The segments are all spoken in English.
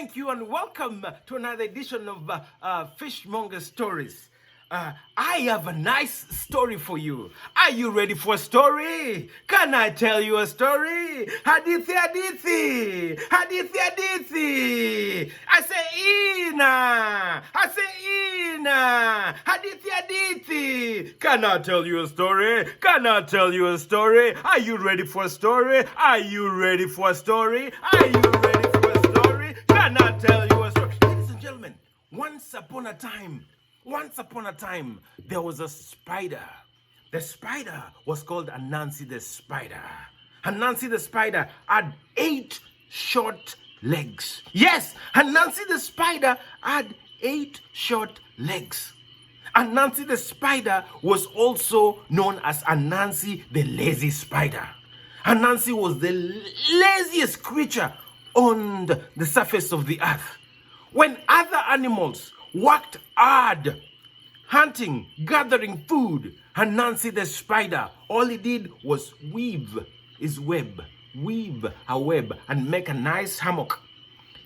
Thank you and welcome to another edition of Fishmonger Stories. I have a nice story for you. Are you ready for a story? Can I tell you a story? Hadithi, hadithi, hadithi, hadithi. I say Ina. I say Ina. Hadithi, hadithi. Can I tell you a story? Can I tell you a story? Are you ready for a story? Are you ready for a story? Are you ready for a story? Can I tell you a story? Ladies and gentlemen, once upon a time, there was a spider. The spider was called Anansi the spider. Anansi the spider had 8 short legs. Yes, Anansi the spider had 8 short legs. Anansi the spider was also known as Anansi the lazy spider. Anansi was the laziest creature on the surface of the earth. When other animals worked hard, hunting, gathering food, Anansi the spider, all he did was weave his web, weave a web and make a nice hammock.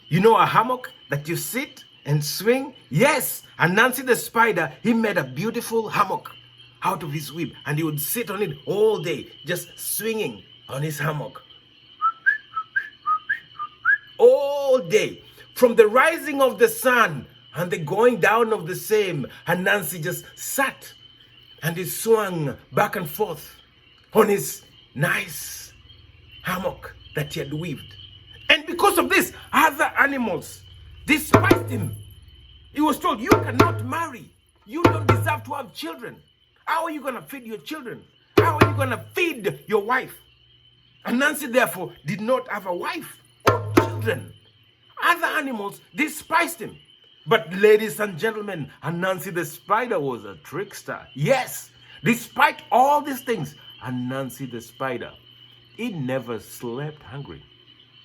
You know a hammock that you sit and swing? Yes, Anansi the spider, he made a beautiful hammock out of his web and he would sit on it all day, just swinging on his hammock. All day, from the rising of the sun and the going down of the same, Anansi just sat and he swung back and forth on his nice hammock that he had weaved. And because of this, other animals despised him. He was told, you cannot marry. You don't deserve to have children. How are you going to feed your children? How are you going to feed your wife? Anansi, therefore, did not have a wife or children. Other animals despised him. But ladies and gentlemen, Anansi the spider was a trickster. Yes, despite all these things, Anansi the spider, he never slept hungry.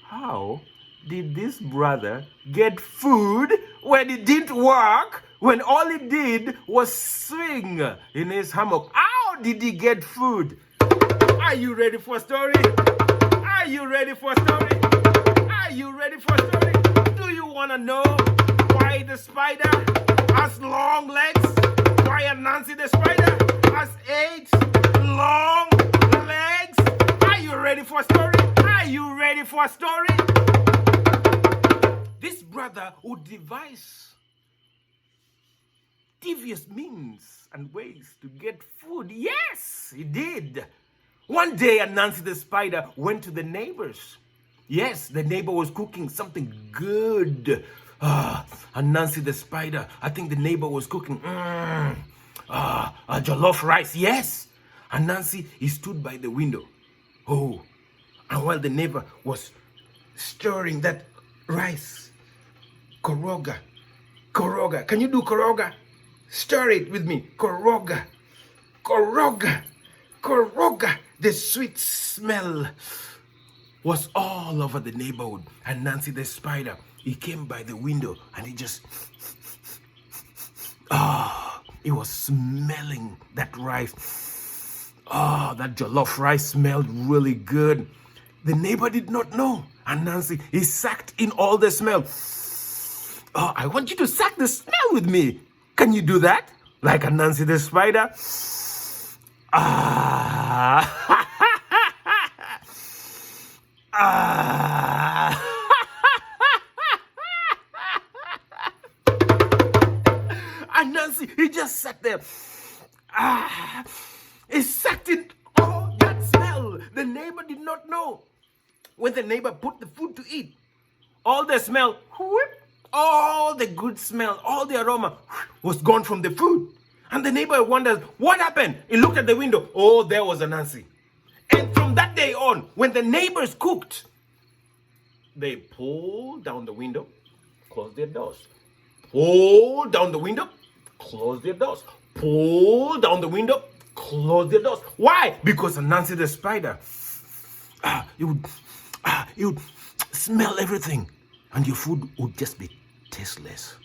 How did this brother get food when he didn't work, when all he did was swing in his hammock? How did he get food? Are you ready for a story? Are you ready for a story? Are you ready for a story? Do you want to know why the spider has long legs? Why Anansi the spider has 8 long legs? Are you ready for a story? Are you ready for a story? This brother would devise devious means and ways to get food. Yes, he did. One day, Anansi the spider went to the neighbors. Yes, the neighbor was cooking something good. Anansi the spider, I think the neighbor was cooking a jollof rice. Yes, Anansi, he stood by the window. Oh, and while the neighbor was stirring that rice, koroga, koroga. Can you do koroga? Stir it with me. Koroga, koroga, koroga. The sweet smell was all over the neighborhood. And Anansi the spider, he came by the window and he just, he was smelling that rice. That jollof rice smelled really good. The neighbor did not know. And Anansi, he sucked in all the smell. I want you to suck the smell with me. Can you do that? Like Anansi the spider? Anansi, he just sat there. He sucked in all that smell. The neighbor did not know. When the neighbor put the food to eat, all the smell, all the good smell, all the aroma was gone from the food. And the neighbor wondered, what happened? He looked at the window. Oh, there was Anansi. And from that day on, when the neighbors cooked, they pulled down the window, closed their doors. Pull down the window, close their doors. Pull down the window, close their doors. Why? Because Anansi the spider, he would smell everything, and your food would just be tasteless.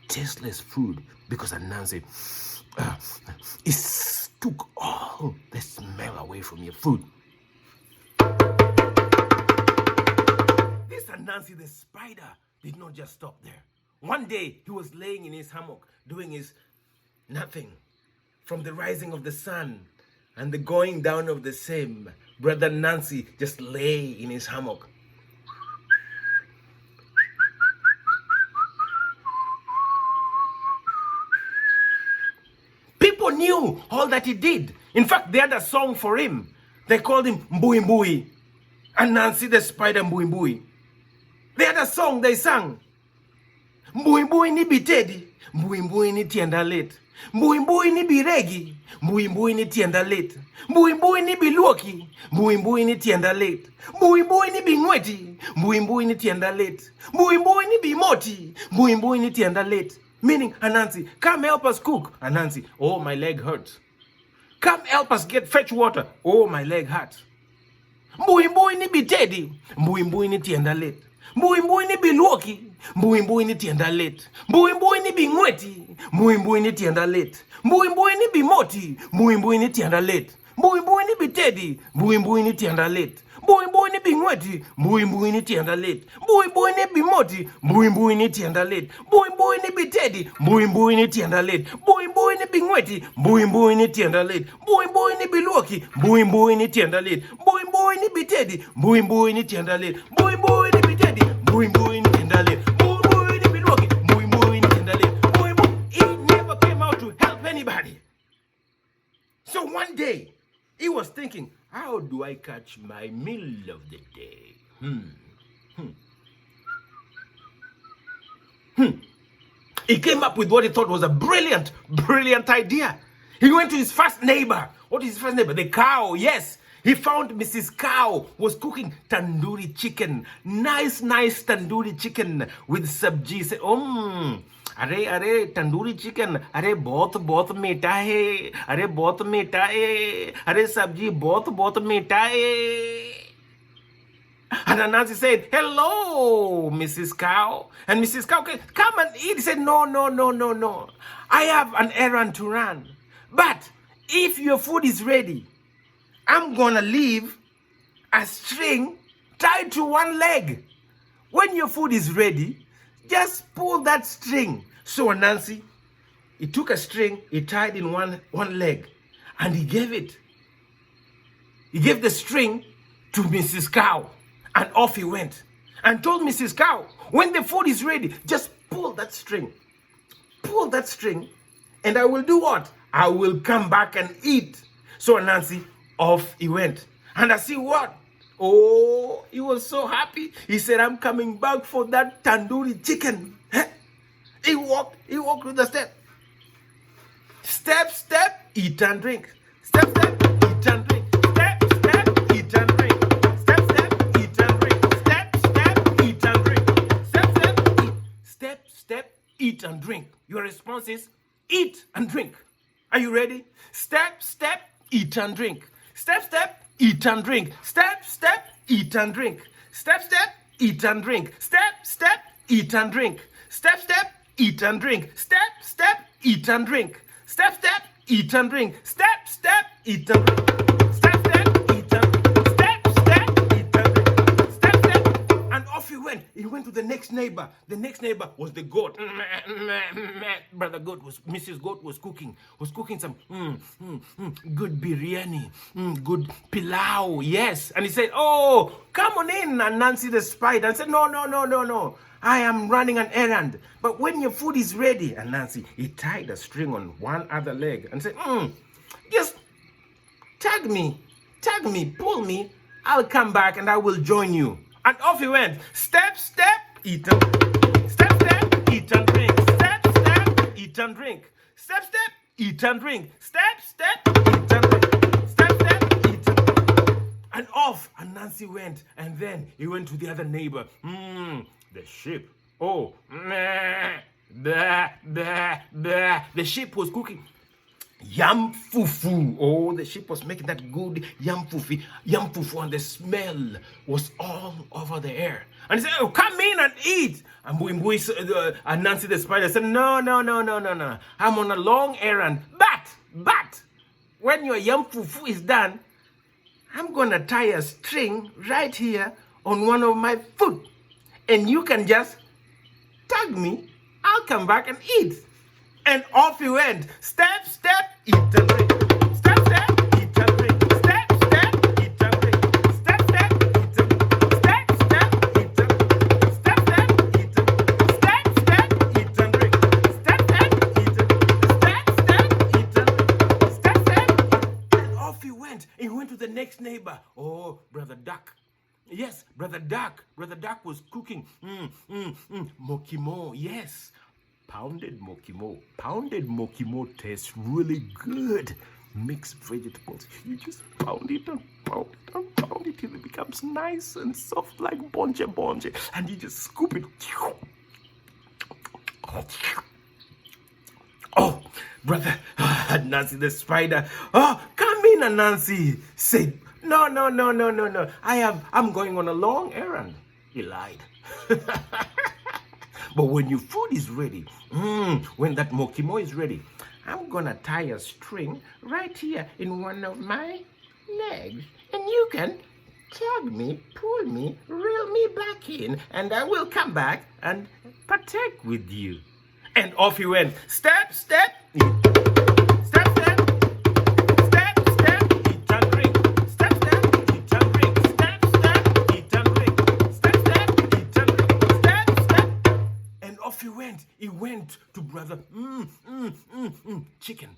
Tasteless food, because Anansi, he took all the smell away from your food. This Anansi the spider did not just stop there. One day, he was laying in his hammock, doing his nothing. From the rising of the sun and the going down of the same, Brother Anansi just lay in his hammock. People knew all that he did. In fact, they had a song for him. They called him Mbui Mbui. Anansi the spider Mbui Mbui. They had a song they sang. Mbui Mbui ni bitedi, Mbui Mbui ni tienda late. Mbui Mbui ni biregi, Mbui Mbui ni tienda late. Mbui Mbui ni biluoki, Mbui Mbui ni tienda late. Mbui Mbui ni bingweti, Mbui Mbui ni tienda late. Mbui Mbui ni bimoti, Mbui Mbui ni tienda late. Meaning, Anansi, come help us cook. Anansi, oh, my leg hurts. Come help us fetch water. Oh, my leg hurts. Mbui Mbui ni bitedi, Mbui Mbui ni tienda late. Mbui Mbui ni biluoki, Mbui Mbui ni tienda late. Mbui Mbui ni bingweti, Mbui Mbui ni tienda late. Mbui Mbui ni bimoti, Mbui Mbui ni tienda late. Mbui Mbui ni bitedi, Mbui Mbui ni tienda late. Mbui Mbui ni bingweti, Mbui Mbui ni tienda late. Mbui Mbui ni bimoti, Mbui Mbui ni tienda late. Mbui Mbui ni bitedi, Mbui Mbui ni tienda late. Mbui Mbui ni bingweti, Mbui Mbui ni tienda late. Mbui Mbui ni biluoki, Mbui Mbui ni tienda late. Mbui Mbui ni bitedi, Mbui Mbui ni tienda late. Mbui Mbui ni bitedi, Mbui Mbui ni tienda late. Mbui Mbui ni biluoki, Mbui Mbui ni tienda late. Mbui Mbui, he never came out to help anybody. So one day, he was thinking, how do I catch my meal of the day? He came up with what he thought was a brilliant idea. He went to his first neighbor. What is his first neighbor? The cow, yes. He found Mrs. Cow was cooking tandoori chicken. Nice tandoori chicken with sabji. He said, अरे tandoori chicken, अरे बहुत मीठा है, अरे बहुत मीठा है, अरे सब्जी बहुत मीठा है. And Anansi said, hello, Mrs. Cow. And Mrs. Cow said, come and eat. He said, no. I have an errand to run. But if your food is ready, I'm going to leave a string tied to one leg. When your food is ready, just pull that string. So Anansi, he took a string, he tied in one leg, and he gave it. He gave the string to Mrs. Cow, and off he went. And told Mrs. Cow, when the food is ready, just pull that string. Pull that string, and I will do what? I will come back and eat. So Anansi, off he went. And I see what? Oh, he was so happy. He said, I'm coming back for that tandoori chicken. He walked with the step. Step, eat and drink. Step, eat and drink. Step, eat and drink. Step, eat and drink. Step, eat and drink. Step, eat. Step, eat and drink. Your response is eat and drink. Are you ready? Step, eat and drink. Step, eat and drink. Step, eat and drink. Step, eat and drink. Step, eat and drink. Step, eat and drink. Step, eat and drink. Step, eat and drink. Step, eat and drink. Step, eat and drink. Step, eat and drink. Step, and off he went. He went to the next neighbor. The next neighbor was the goat. Mrs. Goat was cooking some good biryani, good pilau, yes. And he said, oh, come on in, Anansi the spider. And said, no. I am running an errand. But when your food is ready, Anansi, he tied a string on one other leg and said, just tag me, pull me. I'll come back and I will join you. And off he went. Step, eat and drink. Step, eat and drink. Step, eat and drink. Step, eat and drink. Step, eat and drink. Step, eat and drink. And off Anansi went. And then he went to the other neighbor. The sheep. Oh, the sheep was cooking yam fufu. Oh, the sheep was making that good yam fufu, and the smell was all over the air. And he said, oh, come in and eat. And Anansi the spider said, no. I'm on a long errand. But when your yam fufu is done, I'm going to tie a string right here on one of my foot. And you can just tag me, I'll come back and eat. And off he went. Step, step, eat and drink. Step, step, eat and drink. Step, step, eat and drink. Step, step, eat and drink. Step, step, eat and drink. Step, step, eat and drink. Step, step, eat and drink. Step, step, eat and drink. Step, step, eat and drink. Step, step. And off he went. He went to the next neighbor. Oh, Brother Duck. Yes, Brother Duck. Brother Duck was cooking mokimo. Yes. Pounded mokimo. Pounded mokimo tastes really good. Mixed vegetables. You just pound it and pound it and pound it till it becomes nice and soft like bonje bonje. And you just scoop it. Oh, Brother Anansi the spider. Oh, come in, Anansi. Said, no. I'm going on a long errand. He lied. But when your food is ready, when that mokimo is ready, I'm gonna tie a string right here in one of my legs. And you can tug me, pull me, reel me back in, and I will come back and partake with you. And off he went. Step, step, eat. Step, step. Step, step, eat and drink. Step, step, eat and drink. Step, step, eat and drink. Step, step, eat and drink. Step, step. And off he went. He went to Brother Chicken.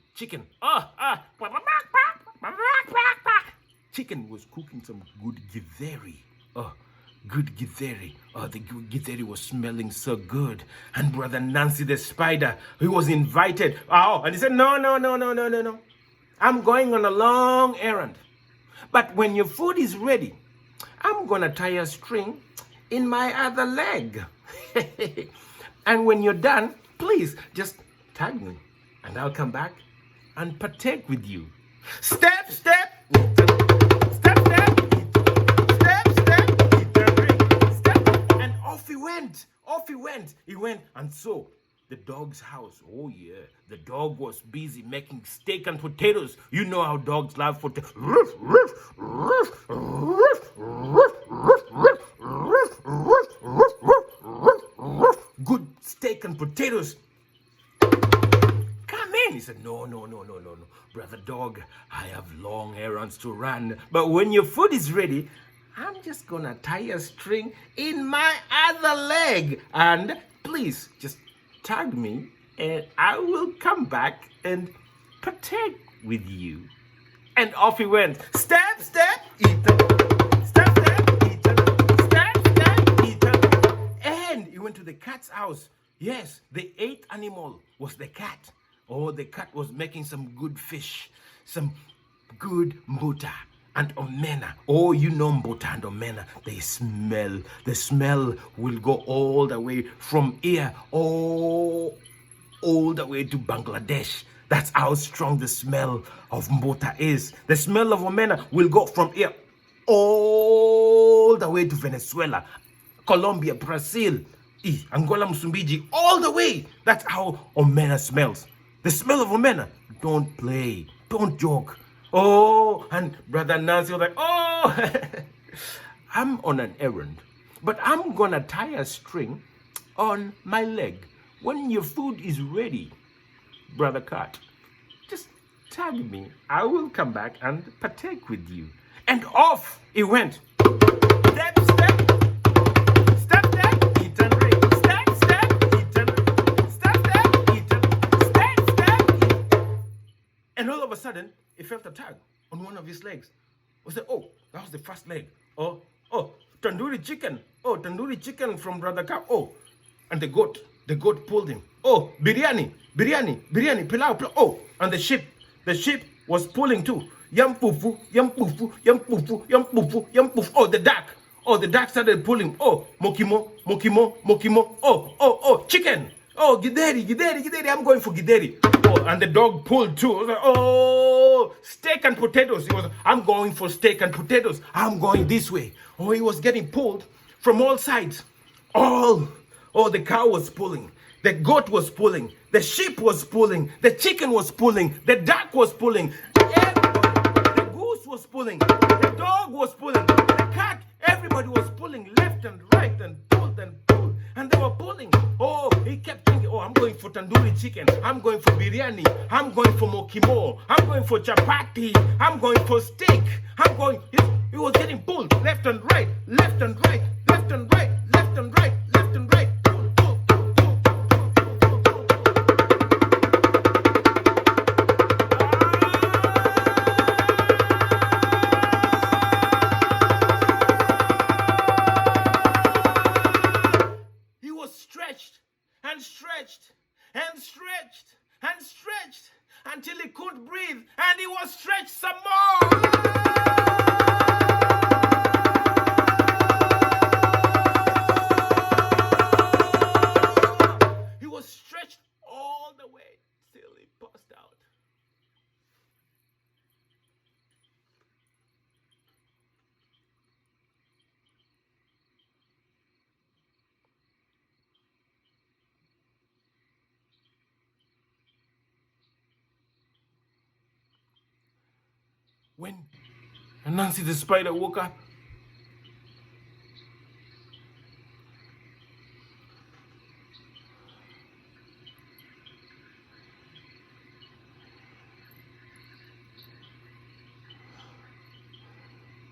Chicken was cooking some good githeri. Good githeri. The good githeri was smelling so good. And Brother Anansi the spider, he was invited. And he said, no. I'm going on a long errand. But when your food is ready, I'm going to tie a string in my other leg. And when you're done, please just tag me. And I'll come back and partake with you. Step, step. Off he went, and so the dog's house. Oh yeah, the dog was busy making steak and potatoes. You know how dogs love potatoes. Good steak and potatoes. Come in. He said, no. Brother Dog, I have long errands to run. But when your food is ready, I'm just gonna tie a string in my other leg. And please just tag me and I will come back and partake with you. And off he went. Step, step, eat them. Step, step, eat them. Step, step, eat them. And he went to the cat's house. Yes, the eighth animal was the cat. Oh, the cat was making some good fish, some good mbuta and omena. Oh, you know mbuta and omena. They smell. The smell will go all the way from here, all the way to Bangladesh. That's how strong the smell of mbuta is. The smell of omena will go from here all the way to Venezuela, Colombia, Brazil, Angola, Msumbiji, all the way. That's how omena smells. The smell of omena. Don't play. Don't joke. Oh, and Brother Anansi was like, I'm on an errand, but I'm gonna tie a string on my leg. When your food is ready, Brother Cat, just tag me. I will come back and partake with you. And off he went. Step, step. Step, step, eat and drink. Step, step, eat and drink. Step, step, eat and drink. Step, step, eat. And all of a sudden, he felt a tug on one of his legs. He said, that was the first leg. Oh, tandoori chicken. Oh, tandoori chicken from Brother Cow. Oh, and the goat pulled him. Oh, biryani, pilau. Oh, and the sheep was pulling too. Yum pufu. Oh, the duck started pulling. Oh, mokimo. Oh, chicken. Oh, gideri, I'm going for gideri. Oh, and the dog pulled too. I was like, steak and potatoes. I'm going for steak and potatoes. I'm going this way. Oh, he was getting pulled from all sides. The cow was pulling. The goat was pulling. The sheep was pulling. The chicken was pulling. The duck was pulling. The goose was pulling. The dog was pulling. The cat, everybody was pulling left and right and pulled. And they were pulling. Oh, I'm going for biryani. I'm going for mokimo. I'm going for chapati. I'm going for steak. I'm going. He was getting pulled left and right, left and right, left and right, left and right, left and right. Pull, pull, pull, pull, pull, pull, pull, pull, pull, pull. He was stretched and stretched and stretched and stretched until he couldn't breathe, and he was stretched some more. He was stretched all the way till he passed out. When Anansi the spider woke up,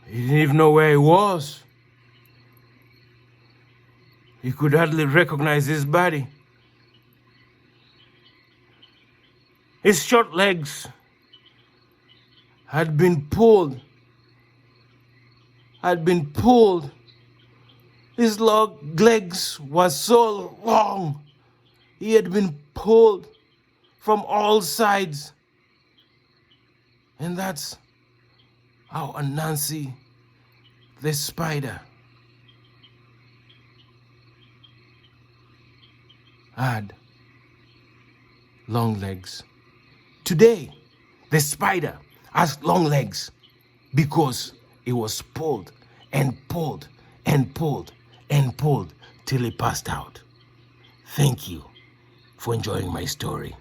he didn't even know where he was. He could hardly recognize his body. His short legs had been pulled. His long legs were so long. He had been pulled from all sides. And that's how Anansi the spider had long legs. Today, the spider has long legs because it was pulled and pulled and pulled and pulled till it passed out. Thank you for enjoying my story.